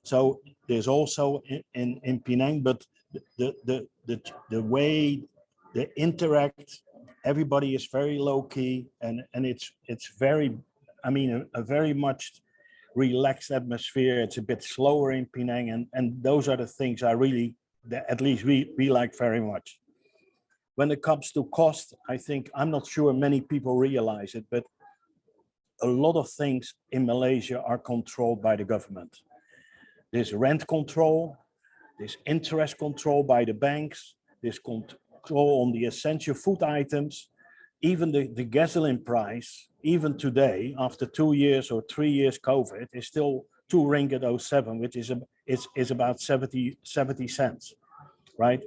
S6: So there's also in Penang, but the way they interact, everybody is very low key, and it's very, a very much relaxed atmosphere. It's a bit slower in Penang, and those are the things at least we like very much. When it comes to cost, I think, I'm not sure many people realize it, but a lot of things in Malaysia are controlled by the government. There's rent control, there's interest control by the banks, there's control on the essential food items, even the gasoline price, even today, after 2 years or 3 years COVID, is still 2 ringgit 07, which is about 70 cents, right?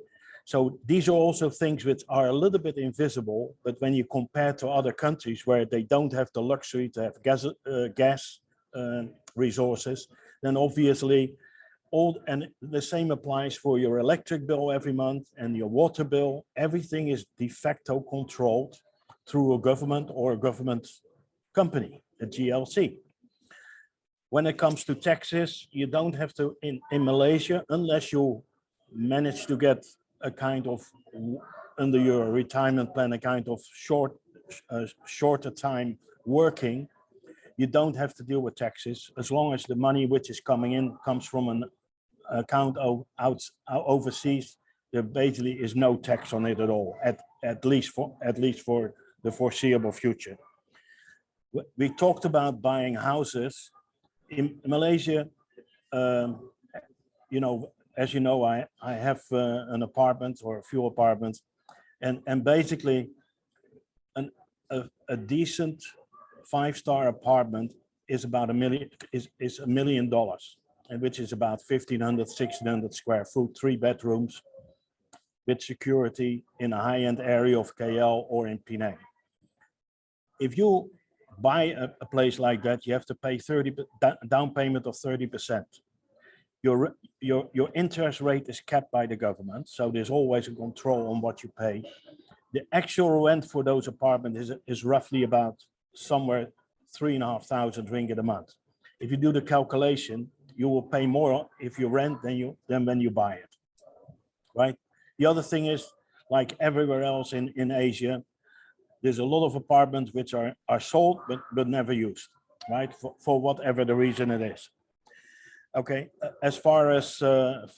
S6: So these are also things which are a little bit invisible, but when you compare to other countries where they don't have the luxury to have gas resources, then obviously and the same applies for your electric bill every month and your water bill. Everything is de facto controlled through a government or a government company, a GLC. When it comes to taxes, you don't have to, in Malaysia, unless you manage to get a kind of, under your retirement plan, a kind of shorter time working, you don't have to deal with taxes as long as the money which is coming in comes from an account overseas. There basically is no tax on it at all, at least for the foreseeable future. We talked about buying houses in Malaysia. You know, as you know, I have an apartment or a few apartments, and basically a decent 5-star apartment is about $1 million, and which is about 1,500, 1,600 square foot, 3 bedrooms with security in a high-end area of KL or in Penang. If you buy a place like that, you have to pay down payment of 30%. Your interest rate is capped by the government, so there's always a control on what you pay. The actual rent for those apartments is roughly about somewhere 3,500 ringgit a month. If you do the calculation, you will pay more if you rent than when you buy it, right? The other thing is, like everywhere else in Asia, there's a lot of apartments which are sold but never used, right? For whatever the reason it is. Okay, as far as let's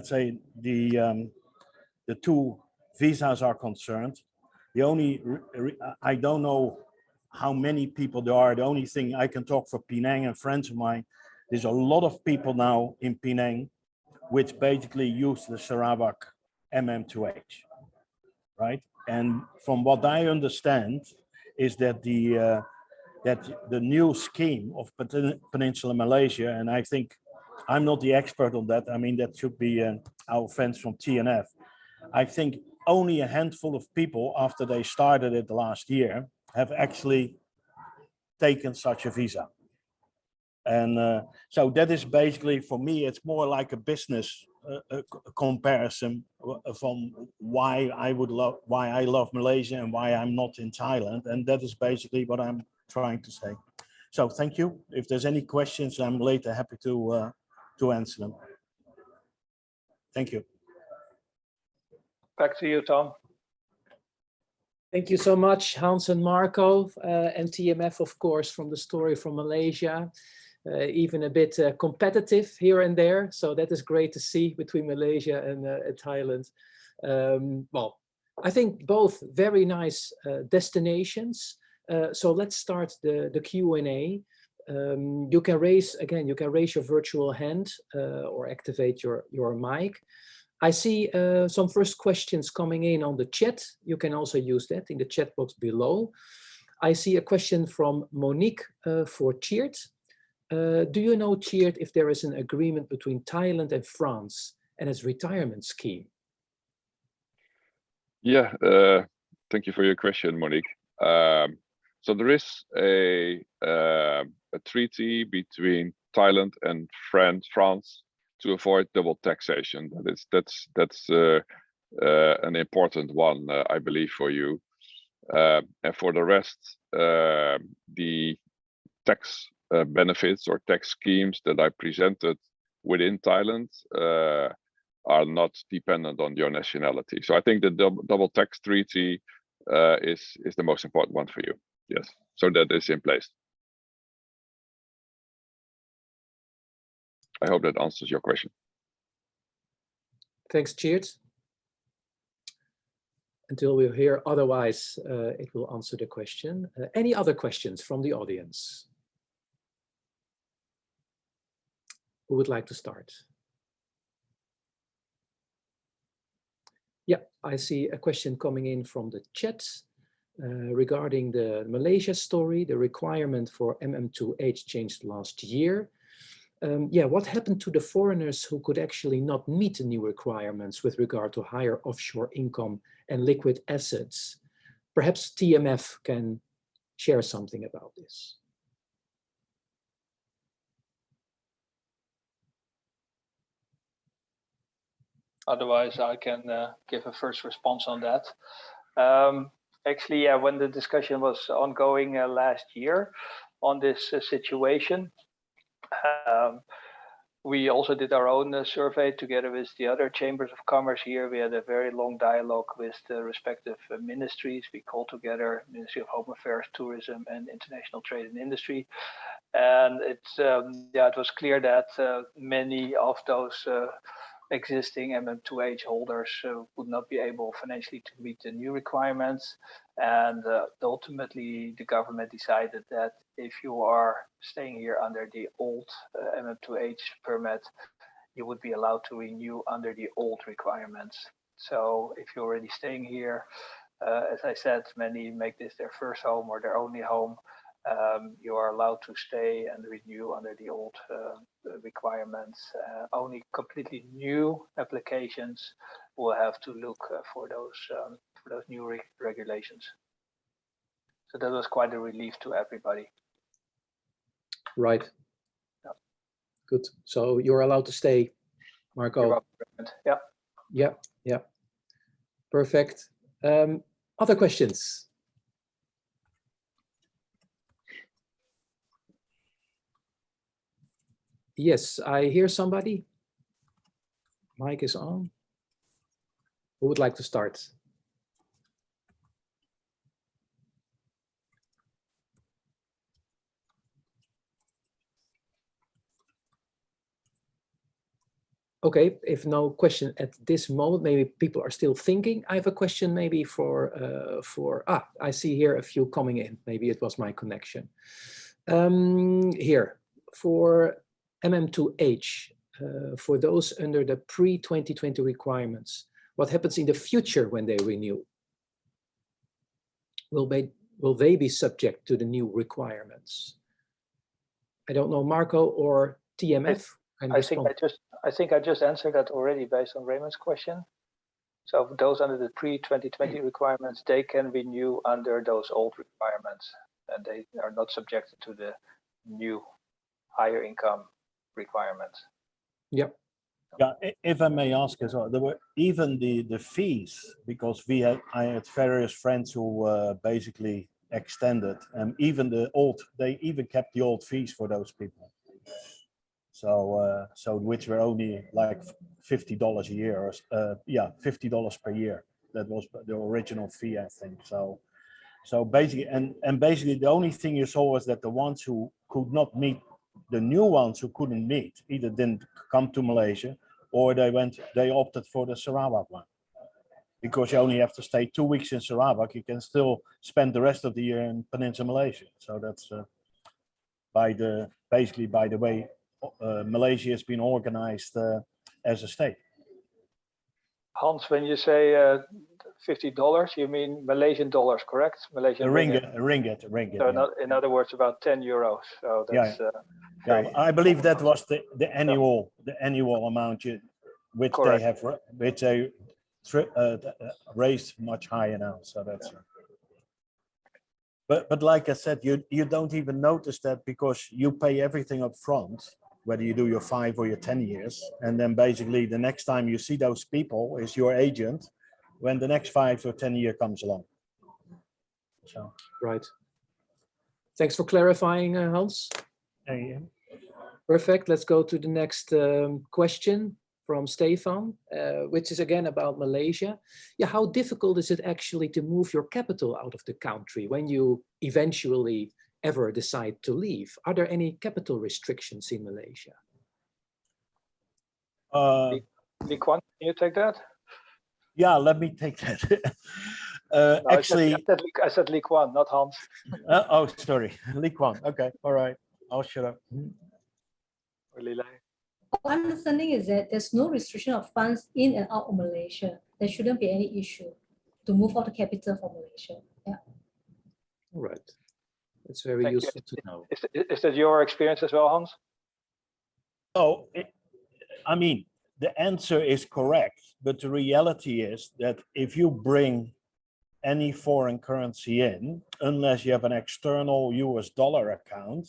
S6: say the 2 visas are concerned, the only I don't know how many people there are. The only thing I can talk for Penang and friends of mine, there's a lot of people now in Penang which basically use the Sarawak MM2H, right? And from what I understand is that the new scheme of Peninsular Malaysia, and I think I'm not the expert on that. I mean, that should be our friends from TNF. I think only a handful of people after they started it last year have actually taken such a visa. And so that is basically, for me, it's more like a business comparison from why I love Malaysia and why I'm not in Thailand. And that is basically what I'm trying to say. So thank you. If there's any questions, I'm later happy to answer them. Thank you.
S4: Back to you, Tom.
S1: Thank you so much, Hans and Marco, and TMF, of course, from the story from Malaysia. Even a bit competitive here and there. So that is great to see between Malaysia and Thailand. Well, I think both very nice destinations. So let's start the Q&A. You can raise your virtual hand or activate your mic. I see some first questions coming in on the chat. You can also use that in the chat box below. I see a question from Monique for Cheert. Do you know, Cheert, if there is an agreement between Thailand and France and its retirement scheme?
S3: Yeah, thank you for your question, Monique. So there is a treaty between Thailand and France to avoid double taxation. That's an important one, I believe, for you. And for the rest, the tax benefits or tax schemes that I presented within Thailand are not dependent on your nationality. So I think the double tax treaty is the most important one for you. Yes, so that is in place. I hope that answers your question.
S1: Thanks, Cheert. Until we hear otherwise, it will answer the question. Any other questions from the audience? Who would like to start? Yeah, I see a question coming in from the chat regarding the Malaysia story. The requirement for MM2H changed last year. yeah, what happened to the foreigners who could actually not meet the new requirements with regard to higher offshore income and liquid assets? Perhaps TMF can share something about this.
S4: Otherwise, I can give a first response on that. Actually, yeah, when the discussion was ongoing last year on this situation, we also did our own survey together with the other chambers of commerce here. We had a very long dialogue with the respective ministries. We called together Ministry of Home Affairs, Tourism, and International Trade and Industry. And yeah, it was clear that many of those existing MM2H holders would not be able financially to meet the new requirements. And ultimately, the government decided that if you are staying here under the old MM2H permit, you would be allowed to renew under the old requirements. So if you're already staying here, as I said, many make this their first home or their only home. You are allowed to stay and renew under the old requirements. Only completely new applications will have to look for those new regulations. So that was quite a relief to everybody.
S1: Right.
S4: Yeah.
S1: Good. So you're allowed to stay, Marco.
S4: Yeah.
S1: Yeah. Yeah. Perfect. Other questions? Yes, I hear somebody. Mic is on. Who would like to start? Okay, if no question at this moment, maybe people are still thinking. I have a question maybe I see here a few coming in. Maybe it was my connection. Here, for MM2H, for those under the pre-2020 requirements, what happens in the future when they renew? Will they be subject to the new requirements? I don't know, Marco or TMF.
S4: I think I just answered that already based on Raymond's question. So those under the pre-2020 requirements, they can renew under those old requirements, and they are not subjected to the new higher income requirements.
S1: Yep.
S6: Yeah, if I may ask as well, there were even the fees, because I had various friends who basically extended, and even they even kept the old fees for those people. So which were only like $50 a year, or yeah, $50 per year. That was the original fee, I think. So basically, and basically the only thing you saw was that the ones who could not meet, the new ones who couldn't meet, either didn't come to Malaysia, or they opted for the Sarawak one. Because you only have to stay 2 weeks in Sarawak, you can still spend the rest of the year in Peninsula Malaysia. So that's basically by the way Malaysia has been organized as a state.
S4: Hans, when you say $50, you mean Malaysian dollars, correct? Malaysian
S6: ringgit.
S4: So yeah. In other words, about 10 euros. So that's
S6: yeah. I believe that was the annual amount which correct. They raised much higher now. So that's. But like I said, you don't even notice that because you pay everything up front, whether you do your 5 or your 10 years. And then basically the next time you see those people is your agent when the next 5 or 10 year comes along. So.
S1: Right. Thanks for clarifying, Hans.
S6: Yeah.
S1: Perfect. Let's go to the next question from Stefan, which is again about Malaysia. Yeah, how difficult is it actually to move your capital out of the country when you eventually ever decide to leave? Are there any capital restrictions in Malaysia?
S4: Lee Kwan, can you take that?
S6: Yeah, let me take that.
S4: No,
S6: actually,
S4: I said Lee Kwan, not Hans.
S6: Oh, sorry, Lee Kwan. Okay, all right, I'll shut up.
S4: Or Lee Lai.
S7: Our understanding is that there's no restriction of funds in and out of Malaysia. There shouldn't be any issue to move out the capital from Malaysia. Yeah.
S1: All right. That's very useful to know.
S4: Is that your experience as well, Hans?
S6: So, I mean, the answer is correct, but the reality is that if you bring any foreign currency in, unless you have an external US dollar account,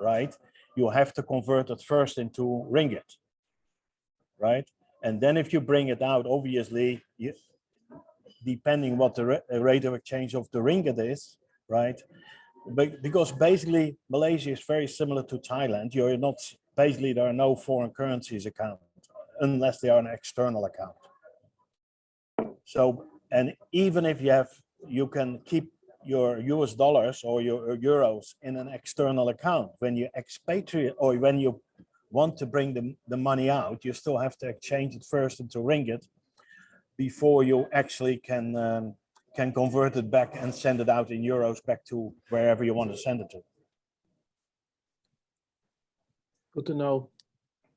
S6: right, you have to convert it first into ringgit, right? And then if you bring it out, obviously, depending what the rate of exchange of the ringgit is, right? But because basically Malaysia is very similar to Thailand, you're not, basically there are no foreign currencies account unless they are an external account. So, and even if you have, you can keep your US dollars or your euros in an external account. When you expatriate or when you want to bring the money out, you still have to exchange it first into ringgit before you actually can convert it back and send it out in euros back to wherever you want to send it to.
S1: Good to know.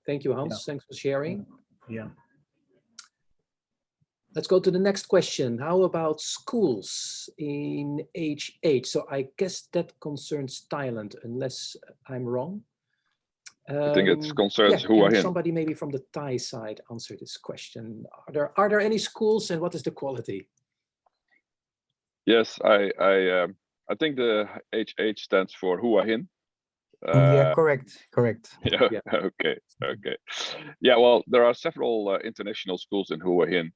S1: Thank you, Hans.
S6: Yeah.
S1: Thanks for sharing.
S6: Yeah.
S1: Let's go to the next question. How about schools in H8? So I guess that concerns Thailand, unless I'm wrong.
S3: I think it concerns Hua
S1: can
S3: Hin.
S1: somebody maybe from the Thai side answer this question? Are there any schools and what is the quality?
S3: Yes, I think the HH stands for Hua Hin.
S8: Yeah, correct.
S3: Yeah,
S1: Yeah.
S3: okay. Yeah, well, there are several international schools in Hua Hin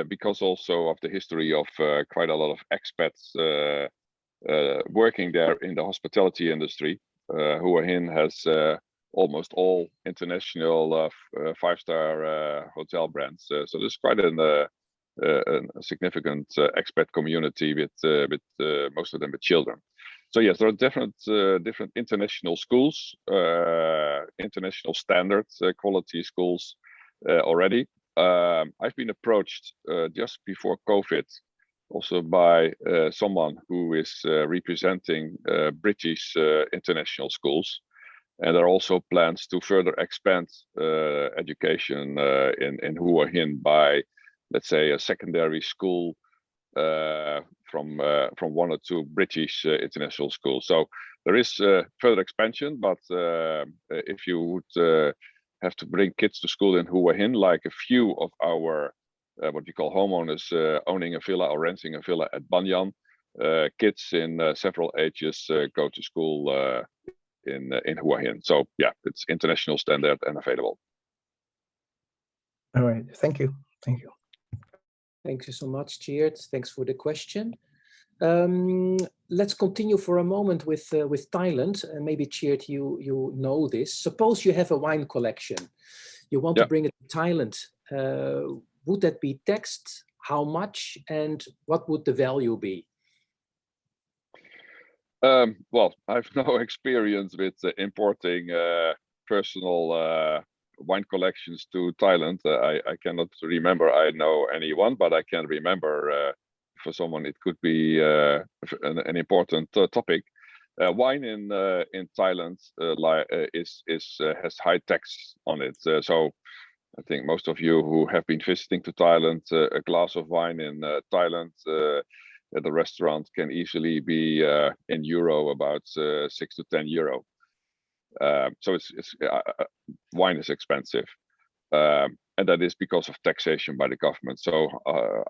S3: because also of the history of quite a lot of expats working there in the hospitality industry. Hua Hin has almost all international five-star hotel brands. So there's quite a significant expat community with most of them with children. So yes, there are different international schools, international standards, quality schools already. I've been approached just before COVID, also by someone who is representing British international schools, and there are also plans to further expand education in Hua Hin by, let's say, a secondary school from one or two British international schools. So there is further expansion, but if you would have to bring kids to school in Hua Hin, like a few of our what we call homeowners owning a villa or renting a villa at Banyan, kids in several ages go to school in Hua Hin. So yeah, it's international standard and available.
S8: All right. Thank you.
S1: Thank you so much, Cheert. Thanks for the question. Let's continue for a moment with Thailand, and maybe Cheert, you know this. Suppose you have a wine collection, you want to bring it to Thailand. Would that be taxed? How much? And what would the value be?
S3: Well, I have no experience with importing personal wine collections to Thailand. I cannot remember I know anyone, but I can remember for someone it could be an important topic. Wine in Thailand has high tax on it. So I think most of you who have been visiting to Thailand, a glass of wine in Thailand at the restaurant can easily be in euro about 6 to 10 euro. So wine is expensive, and that is because of taxation by the government. So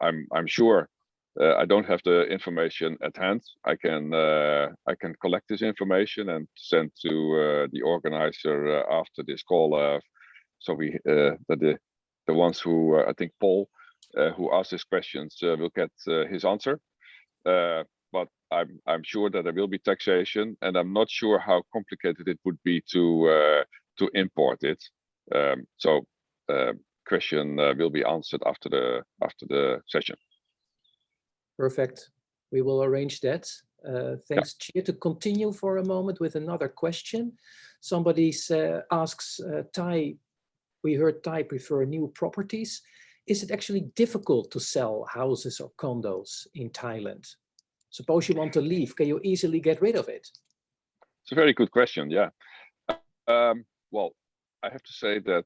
S3: I'm sure I don't have the information at hand. I can collect this information and send to the organizer after this call. So we that the ones who I think Paul who asked these questions will get his answer. But I'm sure that there will be taxation, and I'm not sure how complicated it would be to import it. So question will be answered after the session.
S1: Perfect. We will arrange that. Thanks, Cheer. To continue for a moment with another question. Somebody asks, Thai, we heard Thai prefer new properties. Is it actually difficult to sell houses or condos in Thailand? Suppose you want to leave, can you easily get rid of it?
S3: It's a very good question, yeah. Well, I have to say that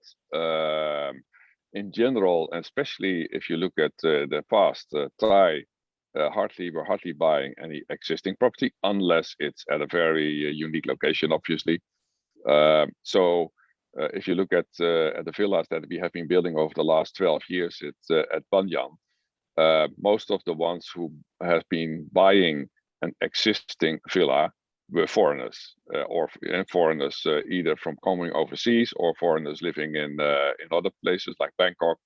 S3: in general, and especially if you look at the past, Thai were hardly buying any existing property unless it's at a very unique location, obviously. If you look at the villas that we have been building over the last 12 years at Banyan, most of the ones who have been buying an existing villa were foreigners, foreigners either from coming overseas or foreigners living in other places like Bangkok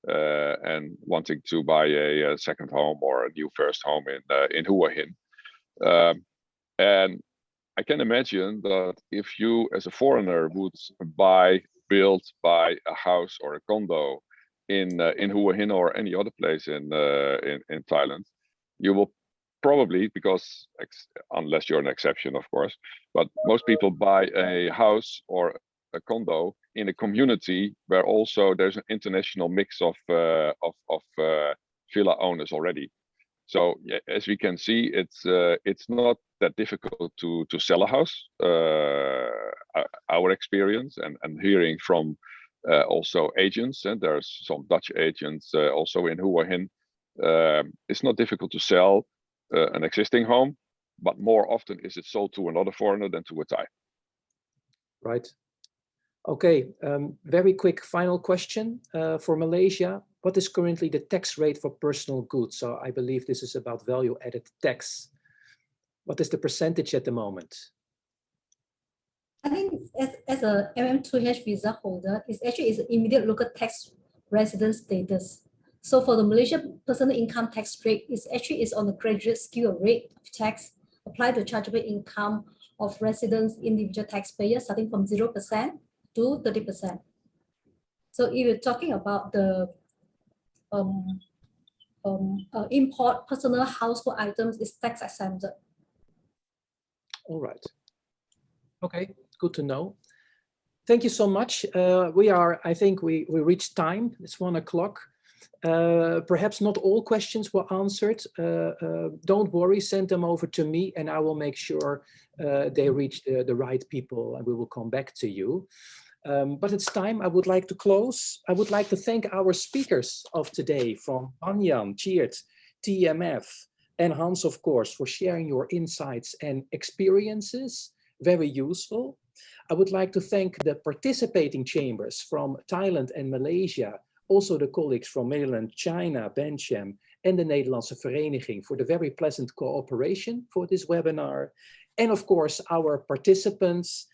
S3: and wanting to buy a second home or a new first home in Hua Hin. And I can imagine that if you as a foreigner would buy a house or a condo in Hua Hin or any other place in Thailand, you will probably, because unless you're an exception, of course, but most people buy a house or a condo in a community where also there's an international mix of villa owners already. So yeah, as we can see, it's not that difficult to sell a house. Our experience and hearing from also agents, and there's some Dutch agents also in Hua Hin. It's not difficult to sell an existing home, but more often is it sold to another foreigner than to a Thai.
S1: Right. Okay. Very quick final question for Malaysia. What is currently the tax rate for personal goods? So I believe this is about value added tax. What is the percentage at the moment?
S7: I think as a MM2H visa holder, it's actually is immediate local tax resident status. So for the Malaysian personal income tax rate, it's actually is on the graduate scale rate of tax applied to chargeable income of residents, individual taxpayers, starting from 0% to 30%. So if you're talking about the import personal household items, is tax exempted.
S1: All right. Okay, good to know. Thank you so much. I think we reached time. It's 1 o'clock. Perhaps not all questions were answered. Don't worry, send them over to me and I will make sure they reach the right people and we will come back to you. But it's time. I would like to close. I would like to thank our speakers of today from Banyan, Cheert, TMF, and Hans, of course, for sharing your insights and experiences. Very useful. I would like to thank the participating chambers from Thailand and Malaysia, also the colleagues from Mainland China, Bencham, and the Nederlandse Vereniging for the very pleasant cooperation for this webinar. And of course, our participants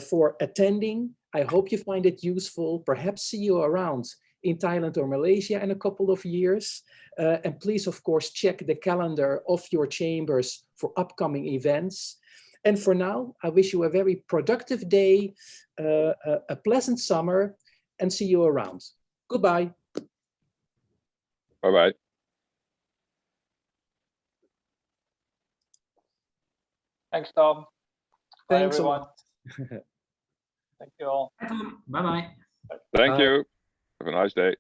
S1: for attending. I hope you find it useful. Perhaps see you around in Thailand or Malaysia in a couple of years. And please, of course, check the calendar of your chambers for upcoming events. And for now, I wish you a very productive day, a pleasant summer, and see you around. Goodbye.
S3: Bye-bye.
S4: Thanks, Tom. Bye,
S1: Thanks
S4: everyone.
S1: a lot.
S4: Thank you all.
S2: Bye-bye.
S3: Thank you. Have a nice day.